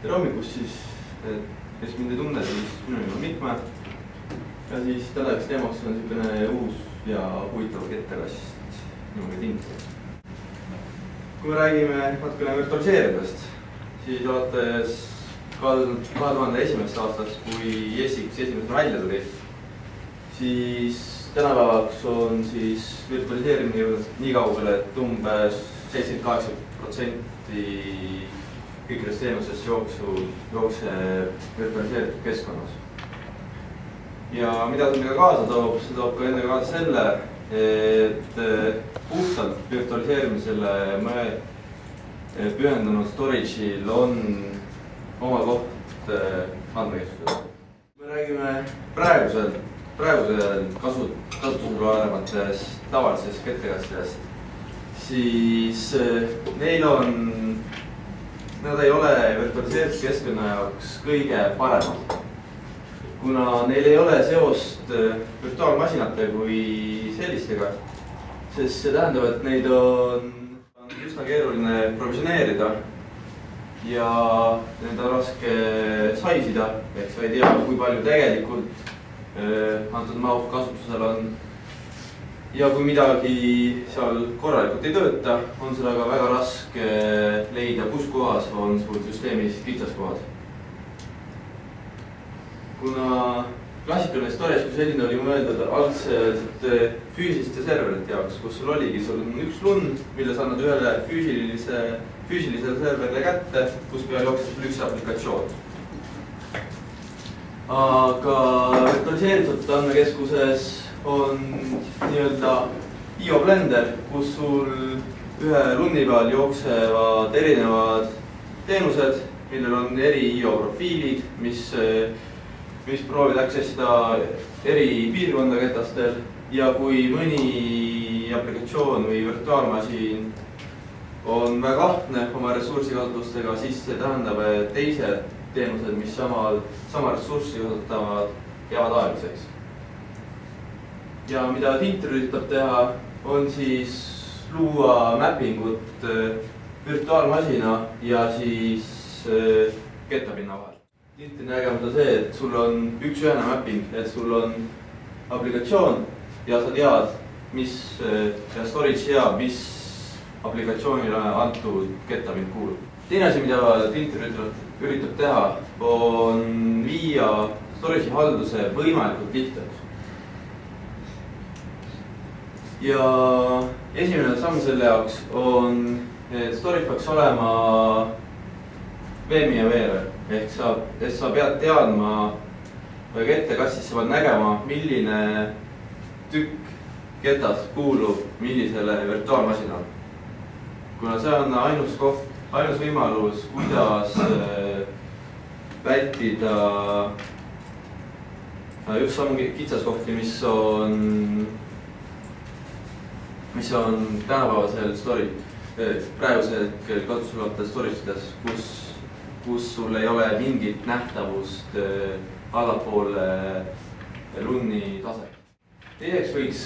tere hommikust siis, kes mind ei tunne, siis minu nimi on Mikme. Ja siis tänaseks teemaks on niisugune uus ja huvitav kettekast niimoodi Tintri. Kui me räägime natukene virtualiseerimist, siis alates 2001. aastast, kui Jesix esimesena välja tuli, siis tänapäevaks on siis virtualiseerimine jõudnud nii kaugele, et umbes 78% kõikidest teenusest jookseb virtualiseeritud keskkonnas. Ja mida see kaasa toob? See toob ka endaga kaasa selle, et puhtalt virtualiseerimisele pühendunud storage'il on oma koht andmekeskusele. Me räägime praegusel kasutusel olevatest tavalisest kettekastidest, siis nad ei ole virtualiseeritud keskkonna jaoks kõige paremad, kuna neil ei ole seost virtuaalmasinate kui sellistega, sest see tähendab, et neid on üsna keeruline provisioneerida ja neid on raske saisida, ehk sa ei tea, kui palju tegelikult antud mahuk kasutusel on. Ja kui midagi seal korralikult ei tööta, on seda ka väga raske leida, kus kohas on sul süsteemis kitsaskohad. Kuna klassikaline storage kui selline oli mõeldud algselt füüsiliste serverite jaoks, kus sul oligi üks lund, mille sa annad ühele füüsilisele serverile kätte, kus peal jookseb üks aplikatsioon. Aga virtualiseeritud andmekeskuses on nii-öelda IO Blender, kus sul ühe lunni peal jooksevad erinevad teenused, millel on eri IO profiilid, mis proovid accessida eri piirkonda ketastel. Ja kui mõni aplikatsioon või virtuaalmasin on väga ahtne oma ressursikasutustega, siis see tähendab, et teised teenused, mis sama ressurssi kasutavad, jäävad aeglaseks. Ja mida Tintri üritab teha, on siis luua mappingut virtuaalmasina ja siis kettapinna vahel. Tintri nägemus on see, et sul on üks-ühene mapping, et sul on aplikatsioon ja sa tead, mis storage ja mis aplikatsioonile antud kettapind kuulub. Teine asi, mida Tintri üritab teha, on viia storage'i halduse võimalikult lihtaks. Ja esimene samm selle jaoks on, et storage peaks olema VM-i ja VR-e. Ehk sa pead teadma või kettekastis sa pead nägema, milline tükk ketast kuulub millisele virtuaalmasinale. Kuna see on ainus võimalus, kuidas vältida just samu kitsaskohti, mis on tänapäevasel praegusel kasutusel olevates storage'ides, kus sul ei ole mingit nähtavust allapoole lunni tase. Teiseks võiks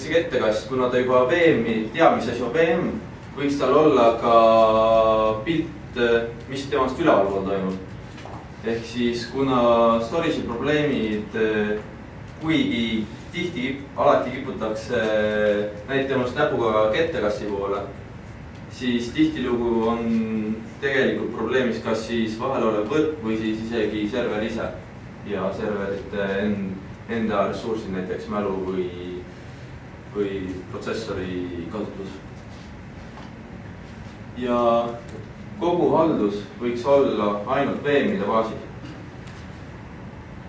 see kettekast, kuna ta juba VM-i teab, mis asi on VM, võiks tal olla ka pilt, mis temast ülevalpool toimub. Ehk siis, kuna storage'i probleemid, kuigi alati kiputakse näitamast näpuga kettekasti poole, siis tihtilugu on tegelikult probleemis kas siis vahel olev võrk või siis isegi server ise ja serverite enda ressursid, näiteks mälu või protsessori kasutus. Ja kogu haldus võiks olla ainult VM-ide baasil.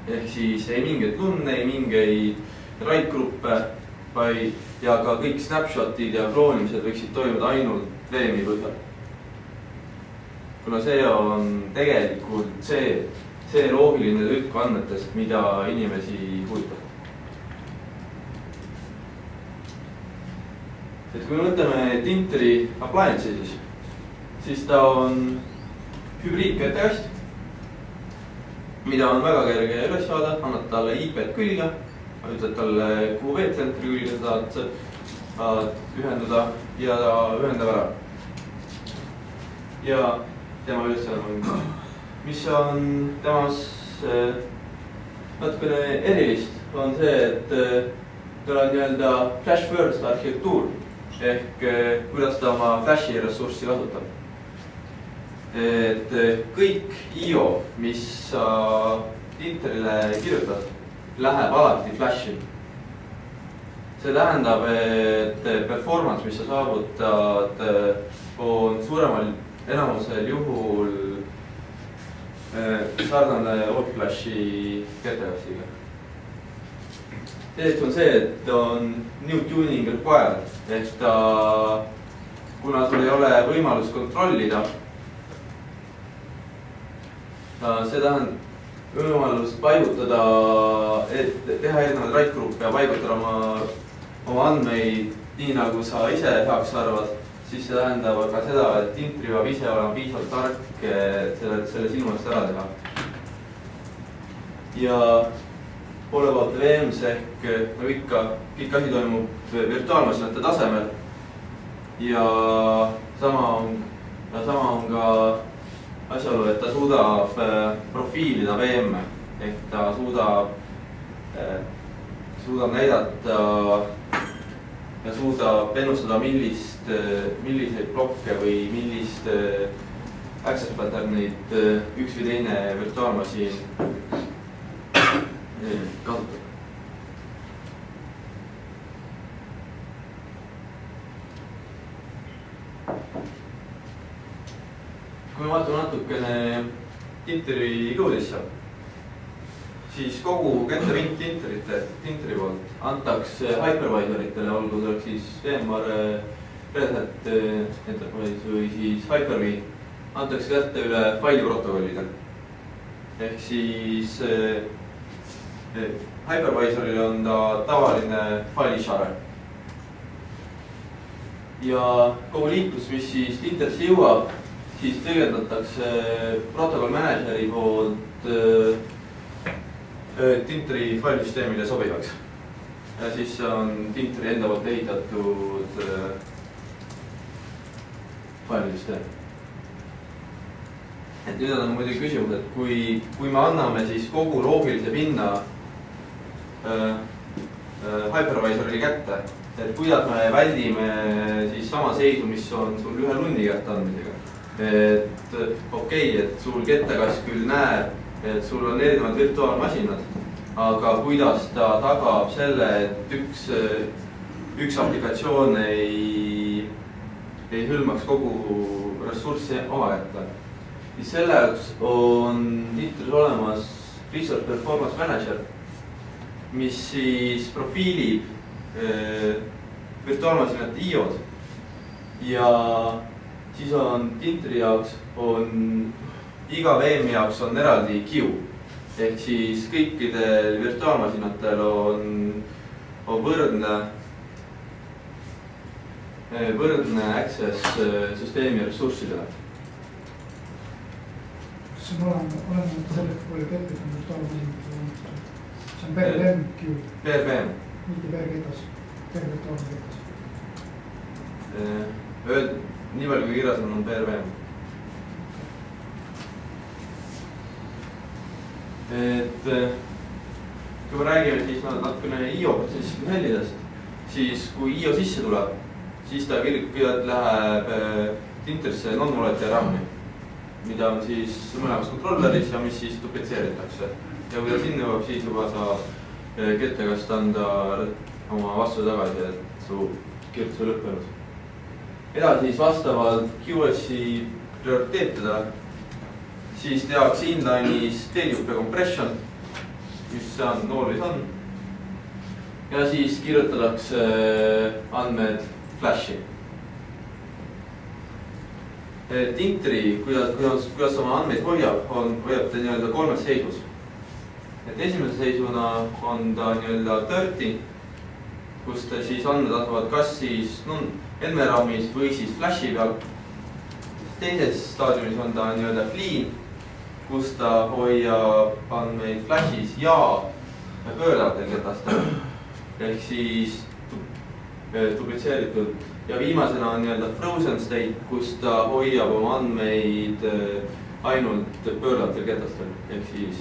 Ehk siis ei mingeid lunne, ei mingeid raid-gruppe ja ka kõik snapshotid ja kloonimised võiksid toimuda ainult VM-i põhjal. Kuna see on tegelikult see loogiline tükk andmetest, mida inimesi huvitab. Et kui me mõtleme Tintri appliance'is, siis ta on hübriidkettekast, mida on väga kerge üles saada, annad talle IP-d külge, ütled talle QV-tsentri külge, saad ühenduda ja ta ühendab ära. ja tema ülesanne, mis on temas natukene erilist, on see, et tal on nii-öelda flash first arhitektuur ehk kuidas ta oma Flashi ressurssi kasutab. Et kõik IO, mis sa Interile kirjutad, läheb alati Flashi. See tähendab, et performance, mis sa saavutad, on suuremal enamusel juhul sarnane Old Flashi ketekastiga. Teiseks on see, et on new tuning required, et kuna sul ei ole võimalust kontrollida, see tähendab võimalust paigutada, et teha erinevaid write-gruppe ja paigutada oma andmeid nii, nagu sa ise heaks arvad, siis see tähendab ka seda, et Intri peab ise olema piisavalt tark, et selle sinu eest ära teha. Ja poole poolt VMs ehk nagu ikka, kõik asi toimub virtuaalmasinate tasemel ja sama on ka asjaolu, et ta suudab profiilida VM-e ehk ta suudab näidata ja suudab ennustada, milliseid blokke või millist access pattern'id üks või teine virtuaalmasin kasutab. Kui me vaatame natukene Interi codisse, siis kogu getter-int Interi poolt antakse hypervisoritele, olgu see siis VMware, Red Hat Enterprise või siis Hyper-V, antakse kätte üle failiprotokollide. Ehk siis Hypervisoril on ta tavaline faili share. Ja kogu liiklus, mis siis Interisse jõuab, siis tõlgendatakse protokoll manageri poolt Interi failisüsteemile sobivaks. Ja siis on Interi enda poolt ehitatud failisüsteem. Et nüüd on muidugi küsimus, et kui me anname siis kogu loogilise pinna hypervisorile kätte, et kuidas me väldime siis sama seisu, mis on sul ühe lunni kätte andmisega. Et okei, et sul kettekast küll näeb, et sul on erinevad virtuaalmasinad, aga kuidas ta tagab selle, et üks aplikatsioon ei hõlmaks kogu ressurssi oma kätte. Siis selleks on Interis olemas Resource Performance Manager, mis siis profiilib virtuaalmasinate IO-d ja siis on Interi jaoks iga VM-i jaoks on eraldi queue. Ehk siis kõikidel virtuaalmasinatel on võrdne access süsteemi ressurssidele. Kas on olenemata sellest, kui palju ketted on virtuaalmasinatele on? See on per VM queue? Per VM. Mitte per ketas, per virtuaalmasinatele. Nii palju kui kirjas on per VM. Et kui me räägime siis natukene IO protsessi hellidest, siis kui IO sisse tuleb, siis ta kõigepealt läheb Interisse non-volatile RAM-i, mida on siis mõlemas kontrolleris ja mis siis duplitseeritakse. Ja kui ta sinna jõuab, siis juba saab kettekast anda oma vastuse tagasi, et su kirjutus on lõppenud. Edasi siis vastavalt QoS-i prioriteetidele, siis tehakse inline'is tailjuppe compression, mis see on, noolis on. Ja siis kirjutatakse andmed Flashi. Et Interi, kuidas oma andmeid hoiab ta nii-öelda kolmes seisus. Et esimese seisuna on ta nii-öelda dirty, kus ta siis andmed asuvad kas siis NVRAM-is või siis Flashi peal. Teises staadiumis on ta nii-öelda clean, kus ta hoiab andmeid Flashis ja pöördavatel ketastel. Ehk siis duplitseeritud ja viimasena on nii-öelda frozen state, kus ta hoiab oma andmeid ainult pöördatel ketastel, ehk siis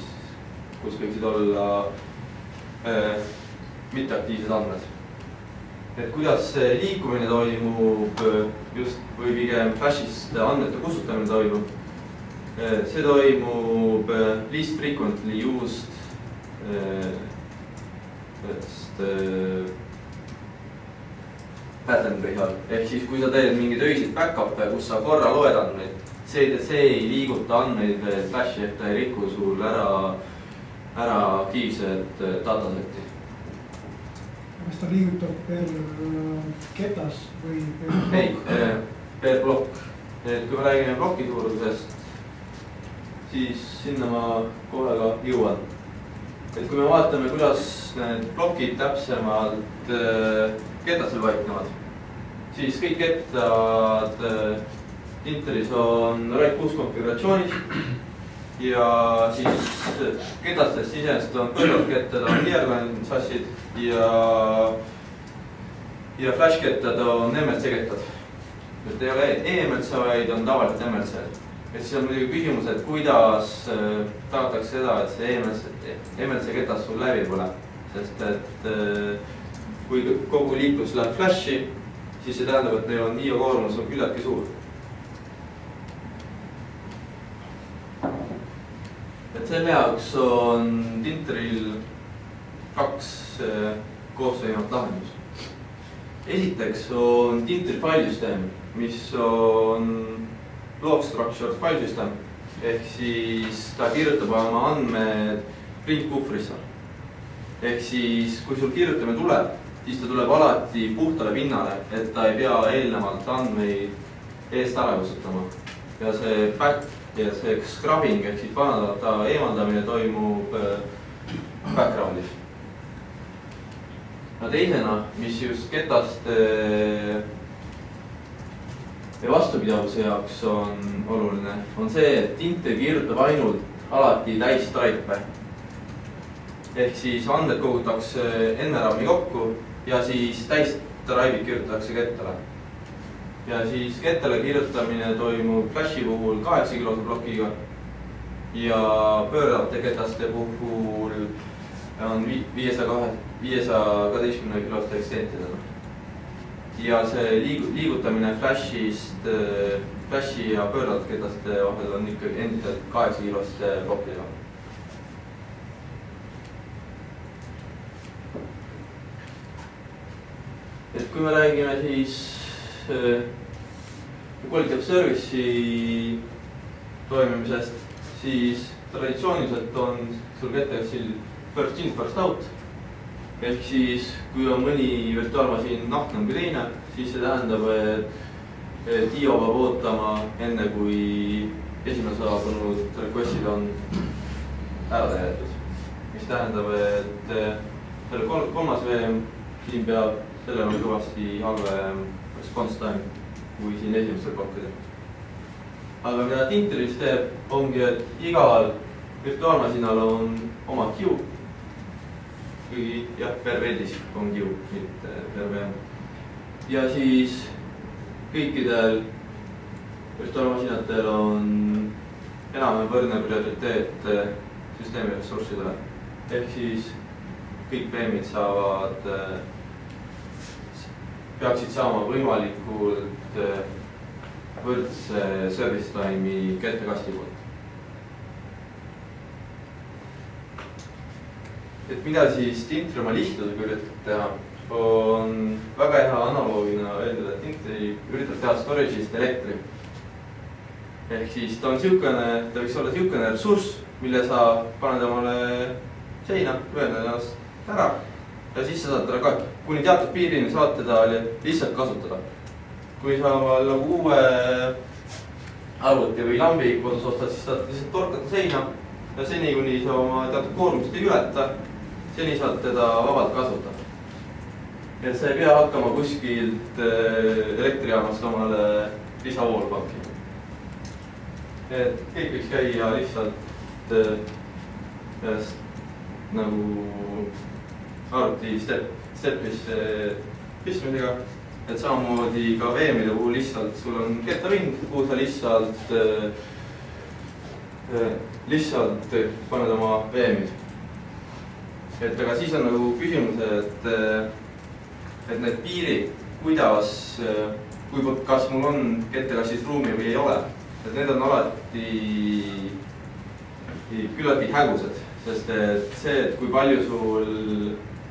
kus võiksid olla mitteaktiivsed andmed. Et kuidas see liikumine toimub just või pigem flashist andmete kustutamine toimub, see toimub least frequently used pattern põhjal. Ehk siis kui sa teed mingeid öiseid back-up'e, kus sa korra loed andmeid, see ei liiguta andmeid veel flash'i, ehk ta ei riku sul ära aktiivset datasetti. Kas ta liigutab per ketas või per blokk? Ei, per blokk. Et kui me räägime ploki suurusest, siis sinna ma kohe ka jõuan. Et kui me vaatame, kuidas need plokid täpsemalt ketasel paiknevad, siis kõik kettad Interis on RAID 6 konfiguratsioonis ja siis ketastest iseenesest on pöördakettad on nearline sassid ja flash kettad on MLC kettad. Et ei ole EMLC, vaid on tavaliselt MLC. Et siis on muidugi küsimus, et kuidas tagatakse seda, et see MLC ketas sul läbi pole. Sest et kui kogu liiklus läheb flash'i, siis see tähendab, et neil on IO koormus on küllaltki suur. Et selle jaoks on Tinteril kaks koostööimat lahendus. Esiteks on Tinteril failsüsteem, mis on log structured failsüsteem, ehk siis ta kirjutab oma andmed print puhvrisse. Ehk siis kui sul kirjutamine tuleb, siis ta tuleb alati puhtale pinnale, et ta ei pea eelnevalt andmeid eest ära kusutama. Ja see back ja see scrubbing ehk siis vanadata eemaldamine toimub backgroundis. No teisena, mis just ketaste vastupidavuse jaoks on oluline, on see, et Tinter kirjutab ainult alati täis stripe. Ehk siis andmed kogutakse NRAM-i kokku ja siis täis stripe'id kirjutatakse kettale. Ja siis kettale kirjutamine toimub flashi puhul 8 kilose plokiga ja pöördavate ketaste puhul on 512 kiloste ekstentidena. Ja see liigutamine flashi ja pöördavate ketaste vahel on ikkagi endiselt 8 kiloste plokkidega. Et kui me räägime siis quality of service'i toimimisest, siis traditsiooniliselt on sul keteksil first in, first out. Ehk siis, kui on mõni virtuaalmasin nahknem kui teine, siis see tähendab, et IO peab ootama enne, kui esimene saabunud requestid on ära täidetud. Mis tähendab, et selle kolmas VM siin peab sellel on kõvasti halvem response time kui siin esimestel blokkidel. Aga mida Tinteris teeb, ongi, et igal virtuaalmasinal on oma queue. Kuigi jah, per vendis on queue, mitte per VM. Ja siis kõikidel virtuaalmasinatel on enam võrdne prioriteet süsteemi ressurssidele. Ehk siis kõik VM'id peaksid saama võimalikult võrdse service time'i kettekasti poolt. Et mida siis Tinter oma lihtsusega üritab teha, on väga hea analoogina öeldud, et Tinter üritab teha storage'ist elektri. Ehk siis ta võiks olla siukene ressurss, mille sa paned omale seina, ühendad ennast ära ja siis sa saad teda ka kuni teatud piirini saad teda lihtsalt kasutada. Kui sa nagu uue arvuti või lambi kodus ostad, siis saad lihtsalt torkata seina ja seni, kuni sa oma teatud koormust ei ületa, seni saad teda vabalt kasutada. Et sa ei pea hakkama kuskilt elektrijaamast omale lisavoolu pakkima. Et kõik võiks käia lihtsalt nagu arvuti step'is pistmisega. Et samamoodi ka VM-ide puhul lihtsalt sul on kettapind, kuhu sa lihtsalt paned oma VM-id. Et aga siis on nagu küsimus, et need piirid, kas mul on kettekassis ruumi või ei ole, et need on alati küllaltki hägused, sest et see, et kui palju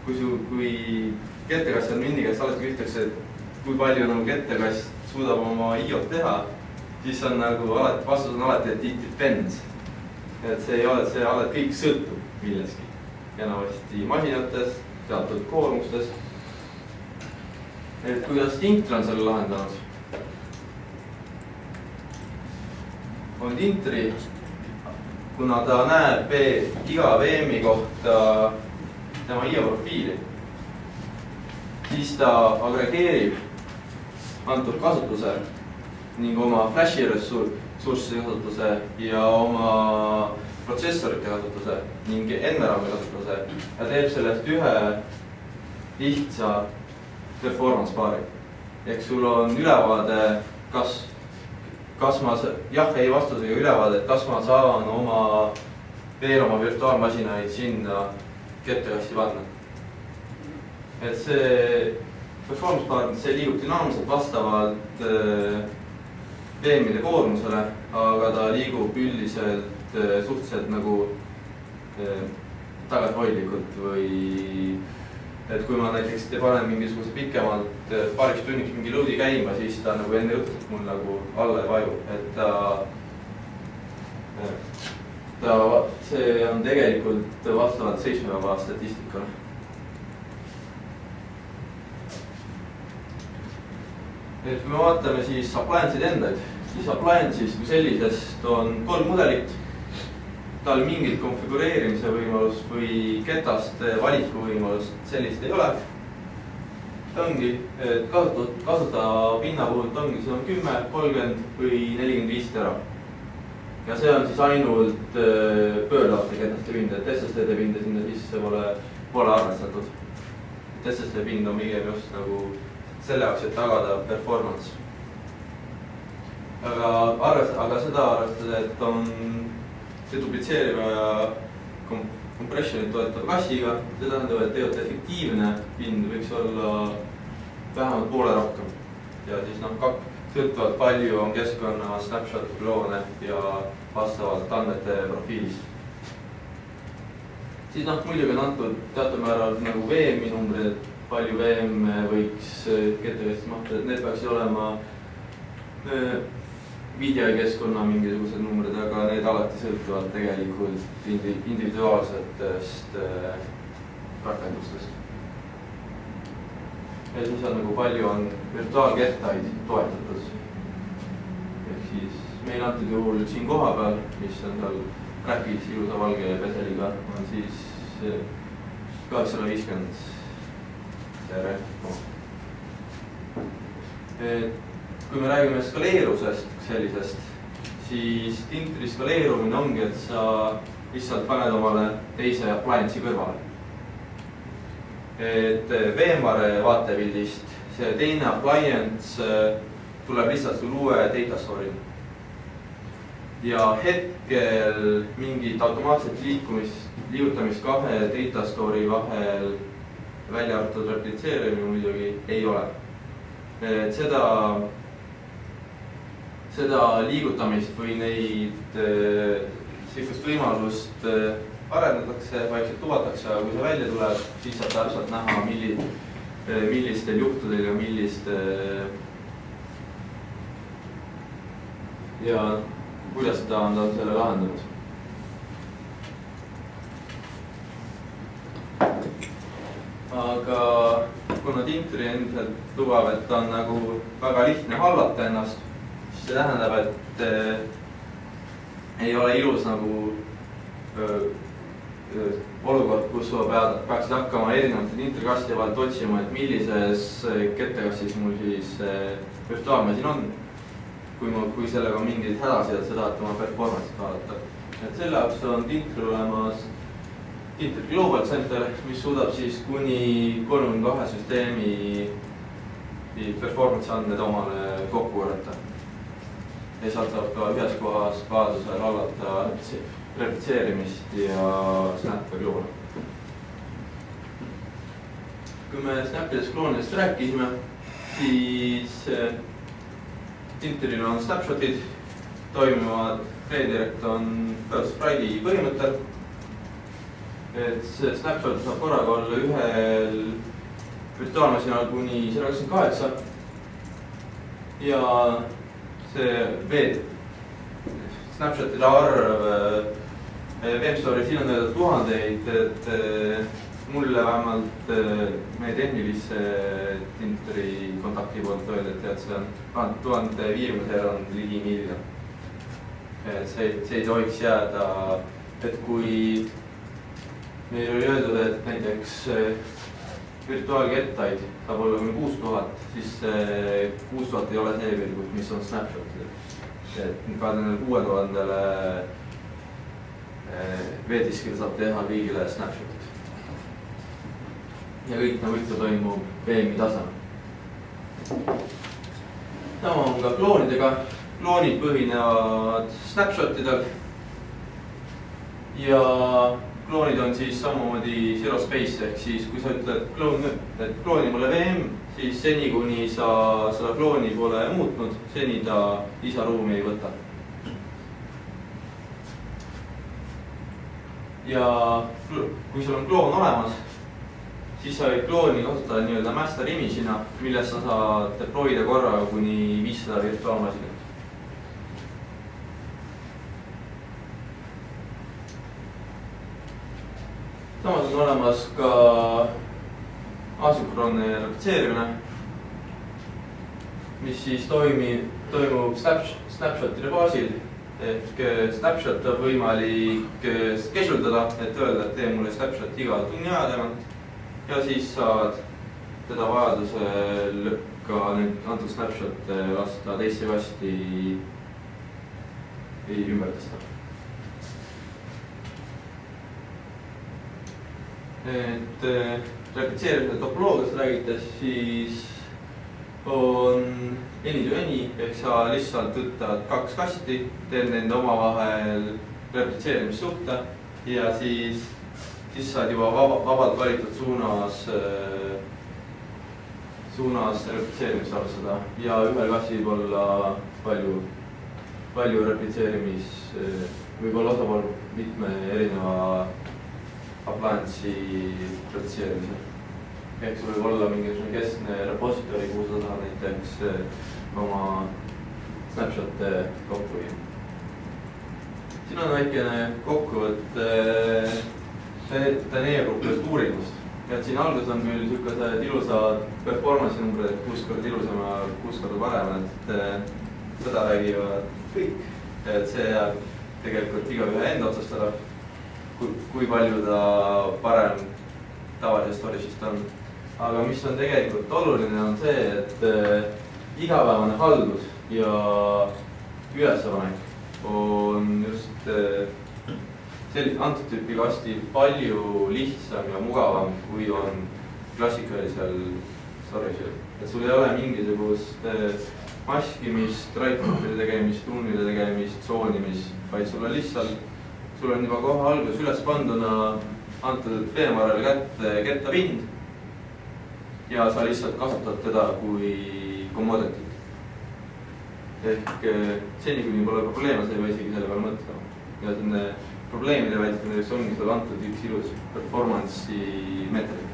kui kettekast on minni käest alati küsitakse, et kui palju nagu kettekast suudab oma IO-t teha, siis on nagu alati, vastus on alati, et it depends. Et see ei ole, see alati kõik sõltub milleski. Enamasti masinatest, teatud koormustest. Et kuidas Tintri on selle lahendanud? On Tintri, kuna ta näeb iga VM-i kohta tema IO profiili, siis ta agregeerib antud kasutuse ning oma flashi ressursside kasutuse ja oma protsessorite kasutuse ning NRAM-i kasutuse ja teeb sellest ühe lihtsa performance baari. Ehk sul on ülevaade, kas ma jah-ei vastusega ülevaade, et kas ma saan veel oma virtuaalmasinaid sinna kettekasti panna. Et see performance bar, see liigub dünaamiliselt vastavalt VM-ide koormusele, aga ta liigub üldiselt suhteliselt nagu tagasihoidlikult või et kui ma näiteks panen mingisuguse pikemalt paariks tunniks mingi load'i käima, siis ta nagu enne õhtut mul nagu alla ei vaju, et see on tegelikult vastavalt 7 päeva statistikale. Et kui me vaatame siis appliance'id endaid, siis appliance'ist kui sellisest on 3 mudelit. Tal mingit konfigureerimise võimalust või ketaste valiku võimalust sellist ei ole. Ta ongi, et kasutada pinna puhul ongi, see on 10, 30 või 45 tera. Ja see on siis ainult pöördavate ketaste pind, et SSD pinde sinna sisse pole arvestatud. SSD pind on pigem just nagu selle jaoks, et tagada performance. Aga seda arvestada, et on deduplitseeriva ja compressionit toetava kassiga, see tähendab, et tegelikult efektiivne pind võiks olla vähemalt poole rohkem. Ja siis sõltuvalt palju on keskkonna snapshot kloone ja vastavalt andmete profiilist. Siis muidugi on antud teatud määral nagu VM-i numbrid, palju VM võiks kettekastis mahtuda, et need peaksid olema videokeskkonna mingisugused numbrid, aga need alati sõltuvad tegelikult individuaalsetest rakendustest. Ja siis on nagu palju on virtuaalkettaid toetatud. Ehk siis meil antud juhul siin koha peal, mis on tal räpis ilusa valge peseliga, on siis 850 tere. Kui me räägime skaleerusest sellisest, siis Tintri skaleerumine ongi, et sa lihtsalt paned omale teise appliance'i kõrvale. Et VMware vaatepildist see teine appliance tuleb lihtsalt sul uue data store'i. Ja hetkel mingit automaatset liigutamist kahe data store'i vahel välja arvatud replitseerimine muidugi ei ole. Et seda liigutamist või sellist võimalust arendatakse, vaikselt tuvatakse, aga kui see välja tuleb, siis saab täpselt näha, millistel juhtudel ja kuidas ta on selle lahendanud. Aga kuna Tintri endiselt lubab, et ta on nagu väga lihtne hallata ennast, siis see tähendab, et ei ole ilus nagu olukord, kus sa peaksid hakkama erinevate Tintri kastide vahelt otsima, et millises kettekastis mul siis virtuaalmasin on, kui sellega on mingeid hädasid, et sa tahad oma performance'it vaadata. Et selle jaoks on Tintri olemas Tintri Global Center, mis suudab siis kuni 32 süsteemi performance andmed omale kokku korrata. Ja sealt saab ka ühes kohas vajadusel hallata replitseerimist ja snap'e kloone. Kui me snap'idest kloonidest rääkisime, siis Tinteril on snapshotid, toimivad redirect on first Friday põhimõttel. Et see snapshot saab korraga olla ühel virtuaalmasinal kuni 128 ja see snapshotide arv WebStore'i siin on öeldud tuhandeid, et mulle vähemalt meie tehnilise Tinteri kontakti poolt öeldi, et see on 1050 on ligi miljon. See ei tohiks jääda, et kui meil oli öeldud, et näiteks virtuaalkettaid saab olla kuni 6000, siis 6000 ei ole see veel, mis on snapshotid. Et 6000-le veediskile saab teha kõigile snapshotid. Ja kõik nagu ikka toimub VM-i tasemel. Sama on ka kloonidega. Kloonid põhinevad snapshotidel. Ja kloonid on siis samamoodi zero space, ehk siis kui sa ütled klooni mulle VM, siis seni kuni sa seda klooni pole muutnud, seni ta lisaruumi ei võta. Ja kui sul on kloon olemas, siis sa võid klooni kasutada nii-öelda master image'ina, millest sa saad deploy'da korraga kuni 500 virtuaalmasinat. Samas on olemas ka asünkroonne replitseerimine, mis siis toimub snapshotide baasil. Ehk snapshot on võimalik schedule dada, et öelda, et tee mulle snapshot iga tunni aja tagant. Ja siis saad teda vajadusel ka antud snapshot lasta teisse kasti ümber tõsta. Et replitseerimise topoloogiast räägites, siis on any-to-any, ehk sa lihtsalt võtad kaks kasti, teed nende omavahel replitseerimissuhte ja siis saad juba vabalt valitud suunas replitseerimist alustada ja ühel kastil võib olla palju võib olla osapool mitme erineva appliance'i replitseerimisel. Ehk sul võib olla mingisugune keskne repository, kuhu sa saad näiteks oma snapshot'e kokku viia. Siin on väikene kokkuvõte Tenea-gruppidest uuringust. Ja siin alguses on küll niisugused ilusad performance numbrid, et 6 korda ilusam ja 6 korda parem, et seda räägivad kõik. Et see jääb tegelikult igaühe enda otsustada, kui palju ta parem tavalisest storage'ist on. Aga mis on tegelikult oluline on see, et igapäevane haldus ja ülespanek on just antud tüüpi kasti palju lihtsam ja mugavam, kui on klassikalisel storage'il. Et sul ei ole mingisugust maskimist, write-up'ide tegemist, ruunide tegemist, tsoonimist, vaid sul on juba kohe alguses üles panduna antud VMware-le kätte kettapind ja sa lihtsalt kasutad teda kui commodity't. Ehk seni, kuni pole probleeme, sa ei või isegi selle peale mõtlema. Ja selline probleemide vältimine ongi sulle antud üks ilus performance'i meetrit.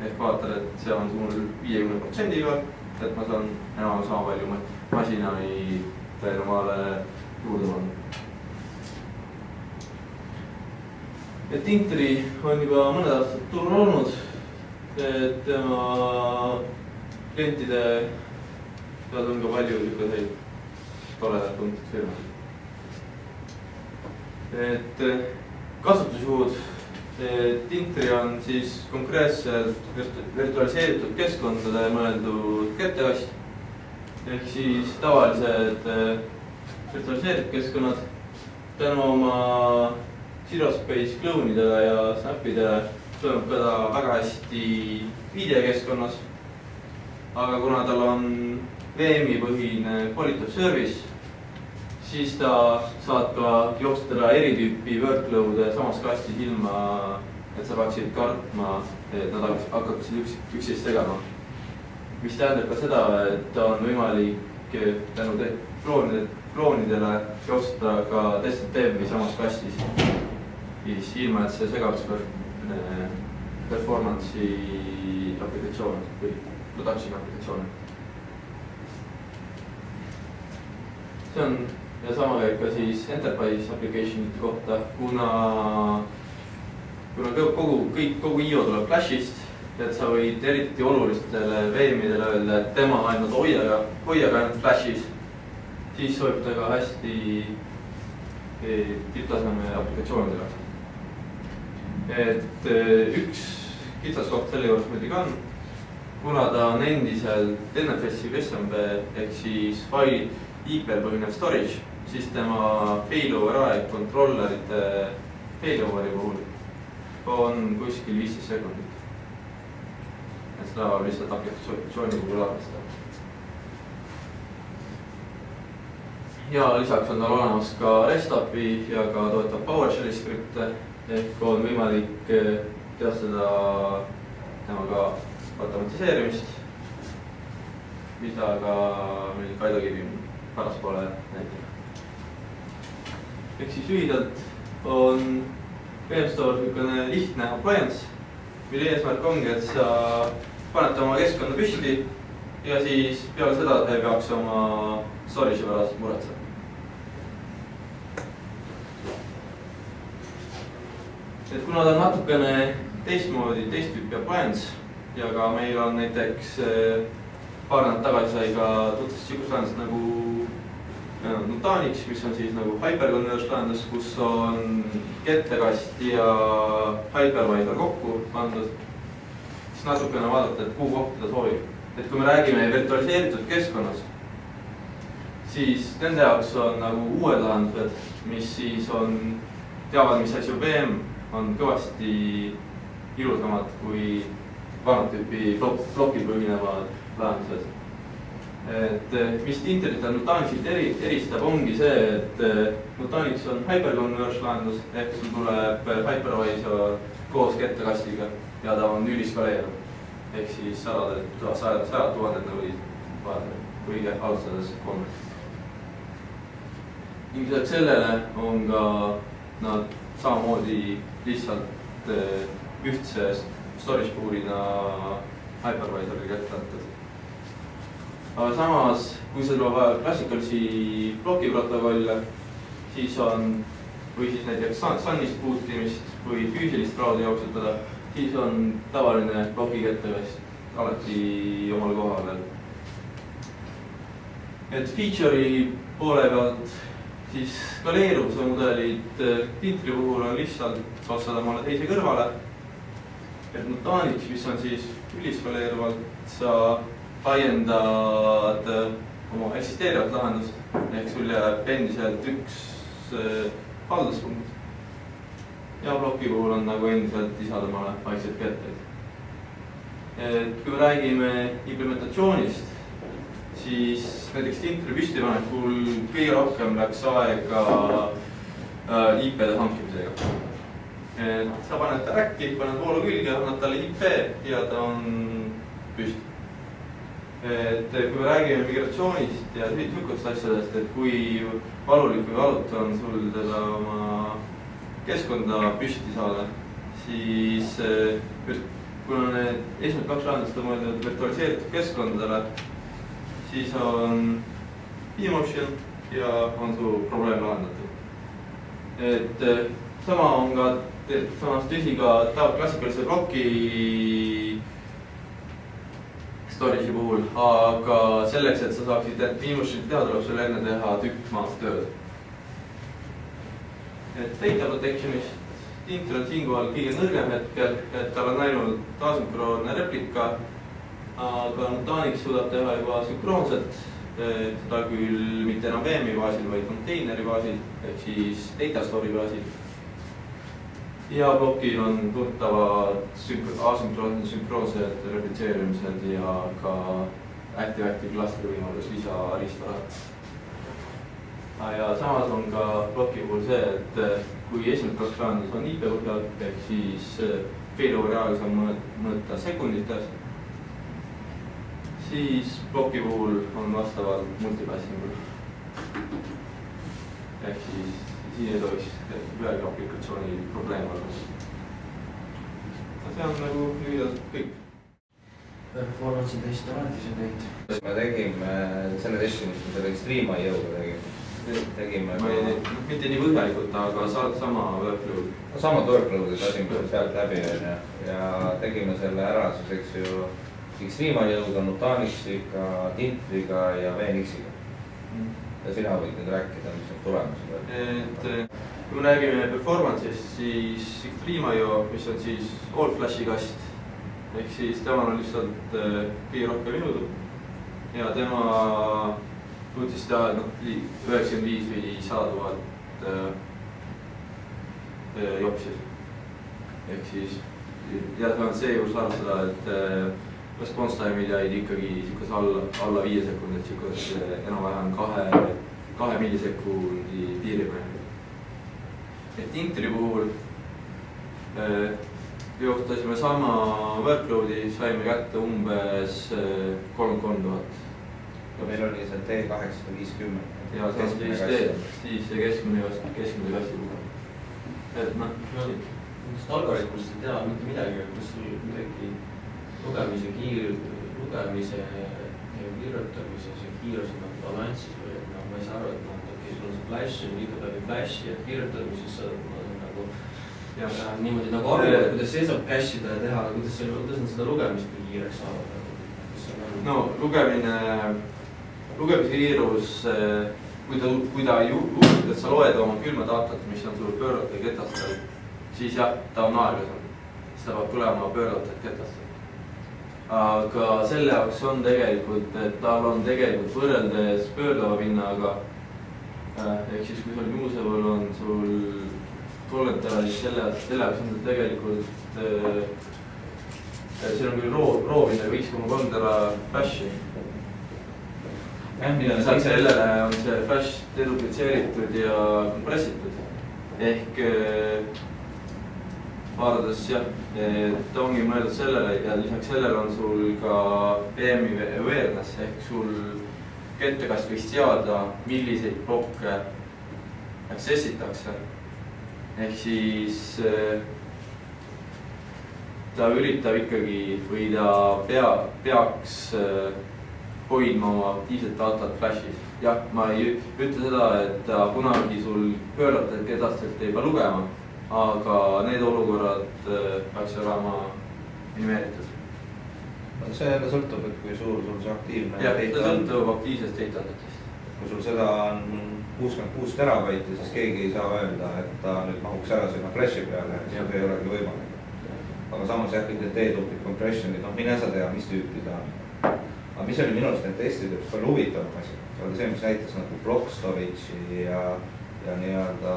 Ehk vaatad, et see on sul 50%-ga, et ma saan enam sama palju masinai veel omale juurde panna. Et Tinteri on juba mõned aastad turul olnud, et tema klientide sealt on ka palju niisuguseid toredad tuntud firmasid. Et kasutusjuhud, Tinteri on siis konkreetselt virtualiseeritud keskkondade mõeldud kettekast. Ehk siis tavalised virtualiseeritud keskkonnad tänu oma Zero Space kloonidele ja snap'idele toimub ka ta väga hästi videokeskkonnas. aga kuna tal on VM-i põhine quality of service, siis ta saab ka joostada eri tüüpi workload'e samas kastis ilma, et sa peaksid kartma, et nad hakkaksid üksteist segama. Mis tähendab ka seda, et ta on võimalik tänu kloonidele joostada ka tested devi samas kastis, ilma et see segaks performance'i aplikatsioone või production aplikatsioone. See on ja sama käib ka siis enterprise application'ite kohta, kuna kogu IO tuleb Flashist, et sa võid eriti olulistele VM-idele öelda, et tema ainult hoiaga ainult Flashis, siis sobib ta ka hästi tipptaseme aplikatsioonidele. Et üks kitsaskoht selle juures muidugi on, kuna ta on endiselt NFS-i SMB ehk siis faili IP-l põhinev storage, siis tema failover aeg controllerite failoveri puhul on kuskil 15 sekundit. Et seda lihtsalt aplikatsiooni puhul arvestada. Ja lisaks on tal olemas ka REST-API ja ka toetab PowerShelli skripte, ehk on võimalik teostada temaga automatiseerimist, mida ka meil Kaido Kivi päraspoole näitab. Ehk siis lühidalt on VMstore niisugune lihtne appliance, mille eesmärk ongi, et sa paned oma keskkonda püsti ja siis peale seda ei peaks oma storage'i pärast muretsema. Et kuna ta on natukene teistmoodi, teist tüüpi appliance ja ka meil on näiteks paar nädalat tagasi sai ka tutvust siukest lahendust nagu Nutanix, mis on siis nagu hyperconverged lahendus, kus on kettekast ja hypervisor kokku pandud, siis natukene vaadata, et kuhu kohta ta soovib. Et kui me räägime virtualiseeritud keskkonnas, siis nende jaoks on nagu uued lahendused, mis siis teavad, mis asju VM on kõvasti ilusamad kui vanad tüüpi plokil põhinevad lahendused. Et mis Internet ja Nutanixit eristab, ongi see, et Nutanix on hyperconverged lahendus, ehk sul tuleb hypervisor koos kettekastiga ja ta on üliskaleeruv. Ehk siis 100 000 nagu kõige alustades kolme. Ning lisaks sellele on ka nad samamoodi lihtsalt ühtse storage pool'ina hypervisoriga ette antud. Aga samas, kui sul on vaja klassikalisi plokiprotokolle, siis on, või siis näiteks SUNist bootimist või füüsilist cloud'i jooksutada, siis on tavaline ploki kettekast alati omal kohal. Et feature'i poole pealt, siis skaleeruvuse mudelid Tintri puhul on lihtsalt saada mõne teise kõrvale. Et Nutanix, mis on siis üliskaleeruvalt, sa laiendad oma eksisteerivat lahendust, ehk sul jääb endiselt üks halduspunkt. Ja ploki puhul on nagu endiselt lisada omale vaikseid ketteid. Et kui me räägime implementatsioonist, siis näiteks Tintri püstipanekul kõige rohkem läks aega IP-de hankimisega. Et sa paned ta räkki, paned voolu külge, annad talle IP ja ta on püsti. Et kui me räägime migratsioonist ja niisugust asjadest, et kui valulik või valut on sul teda oma keskkonda püsti saada, siis kuna need esimesed 2 lahendust on mõeldud virtualiseeritud keskkondadele, siis on vMotion ja on su probleem lahendatud. Et sama on ka samas tõsi ka klassikalise ploki storage'i puhul, aga selleks, et sa saaksid vMotionit teha, tuleb sul enne teha tükk maad tööd. Et data protectionist Tintri on siinkohal kõige nõrgem hetkel, et tal on ainult asünkroonne replika, aga Nutanix suudab teha juba sünkroonset, seda küll mitte enam VM-i baasil, vaid konteineri baasil, ehk siis data store'i baasil. Ja blokil on tuttavad asünkroonsed replitseerimised ja ka Active clusteri võimalus lisariistvara. Ja samas on ka ploki puhul see, et kui esimesed 2 lahendus on IP põhjal, ehk siis failover aega saab mõõta sekundites, siis ploki puhul on vastavalt multipassingul. Ehk siis siin ei tohiks ühegi aplikatsiooni probleem olla. See on nagu lühidalt kõik. Performance'i test alati see teinud. Me tegime selle testi, mis me selle Extreme.io-ga tegime. Mitte nii põhjalikult, aga sama workload. Samad workload'id lasime sealt läbi ja tegime selle ära siis, eks ju, Extreme.io-ga, Nutanix'iga, Tintriga ja VNX-iga. Ja sina võid nüüd rääkida, mis need tulemused on. Kui me räägime performance'ist, siis Extreme.io, mis on siis all flash'i kast, ehk siis temal on lihtsalt kõige rohkem minutu ja tema suutis teha 95 või 100 000 jopsi. Ehk siis ja see juures arvestada, et response time'id jäid ikkagi alla 5 sekundit, enam-vähem 2 millisekundi piiripeal. Et Intri puhul jooktasime sama workload'i, saime kätte umbes 33 000. Ja meil oli see T850. Ja see on siis keskmine kassi puhul. Et noh, nendest algoritmist ei tea mitte midagi, kas sul midagi lugemise ja kirjutamise see kiirus on balanssis või et ma ei saa aru, et sul on see flash, liigub läbi flash'i ja kirjutamises sa nagu niimoodi nagu aru, kuidas see saab cache ida ja teha, kuidas nad seda lugemist nii kiireks saavad? No lugemise kiirus, kui ta juhtub, et sa loed oma külma datat, mis on sul pööratud ja ketastel, siis jah, ta on aeglasem. Siis ta peab tulema pööratud ketastel. Aga selle jaoks on tegelikult, et tal on tegelikult võrreldes pöördava pinnaga, ehk siis kui sul Usable on sul Torrentile, siis selle jaoks on ta tegelikult, siin on küll roopinnaga 5,3 tera flash'i. Ja sellele on see flash deduplitseeritud ja kompressitud. Ehk vaadates jah, ta ongi mõeldud sellele ja lisaks sellele on sul ka PM-i awareness ehk sul kettekast võiks teada, milliseid blokke accessitakse. Ehk siis ta üritab ikkagi või ta peaks hoidma oma aktiivset datat flash'is. Jah, ma ei ütle seda, et ta kunagi sul pööratud kedastelt ei pea lugema, aga need olukorrad peaks olema minimeeritud. See sõltub, et kui suur sul see aktiivne data on. See sõltub aktiivsest datadatest. Kui sul seda on 66 terabaiti, siis keegi ei saa öelda, et ta nüüd mahuks ära sinna flashi peale, see ei olegi võimalik. Aga samas jah, kõik need D-tupid compressionid, mine sa tea, mis tüüpi ta on. Aga mis oli minu arust need testid üks palju huvitavam asi. See oli see, mis näitas nagu block storage'i ja nii-öelda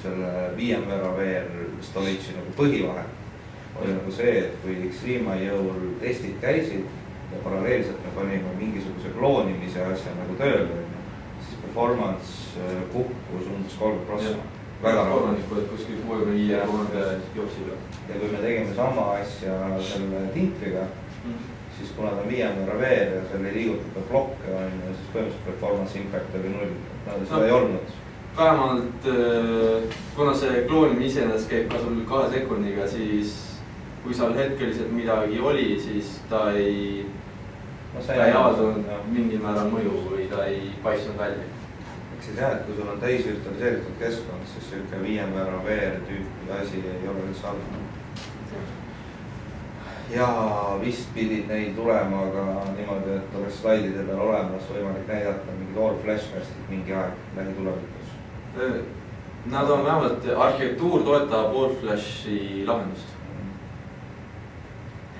selle VMware storage'i nagu põhivahe. Oli nagu see, et kui Extreme.io-l testid käisid ja paralleelselt me panime mingisuguse kloonimise asja nagu tööle, siis performance kukkus umbes 3%. Väga kolmandiku, et kuskil 65 jooksib. Ja kui me tegime sama asja selle Tintriga, siis kuna ta on VMware ja seal ei liigutada blokke, siis põhimõtteliselt performance impact oli 0. Seda ei olnud. Vähemalt, kuna see kloonimine iseenesest käib ka sul 2 sekundiga, siis kui seal hetkeliselt midagi oli, siis ta ei avaldanud mingil määral mõju või ta ei paistnud välja. Eks siis jah, et kui sul on täisvirtualiseeritud keskkond, siis selline VMware tüüpi asi ei ole üldse halb. Ja vist pidid neil tulema aga niimoodi, et oleks slaidide peal olemas võimalik näidata mingi all flash kastid mingi aeg lähitulevikus. Nad on vähemalt, arhitektuur toetab all flashi lahendust.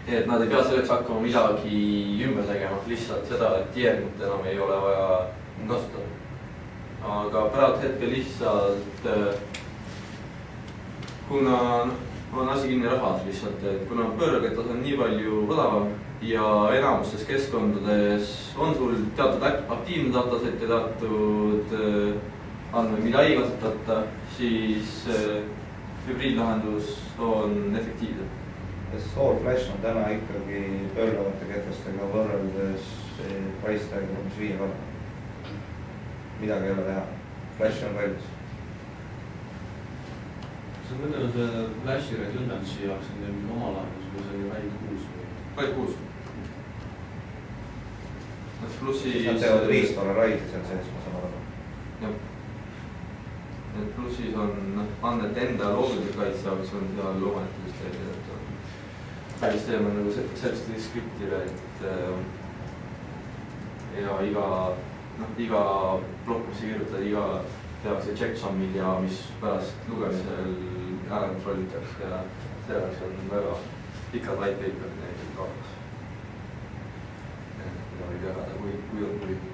Et nad ei pea selleks hakkama midagi ümber tegema, lihtsalt seda, et tiernut enam ei ole vaja kasutada. Aga praegu hetkel lihtsalt, kuna on asi kinni rahas lihtsalt, et kuna pöörleketas on nii palju odavam ja enamustes keskkondades on sul teatud aktiivne dataset ja teatud andmeid, mida ei kasutata, siis hübriidlahendus on efektiivne. All Flash on täna ikkagi pöörlevate ketastega võrreldes price tag umbes 5 korda. Midagi ei ole teha. Flash on kallis. kas ma mõtlen, see Flashi redundancy jaoks on teil oma lahendus või see oli RAID 6 või? RAID 6. Plussi... Nad teevad riistvara raidi seal sees, ma saan aru. Jah. Et plussis on andmete enda loogilise kaitse jaoks on seal omaette süsteemi, et süsteem on nagu sellised skriptile, et ja iga plokk, mis sa kirjutad, tehakse checksummid ja mis pärast lugemisel ära kontrollitakse ja selleks on väga pikad white paper'id näiteks kaasas. Mida võib jagada, kui on huvi.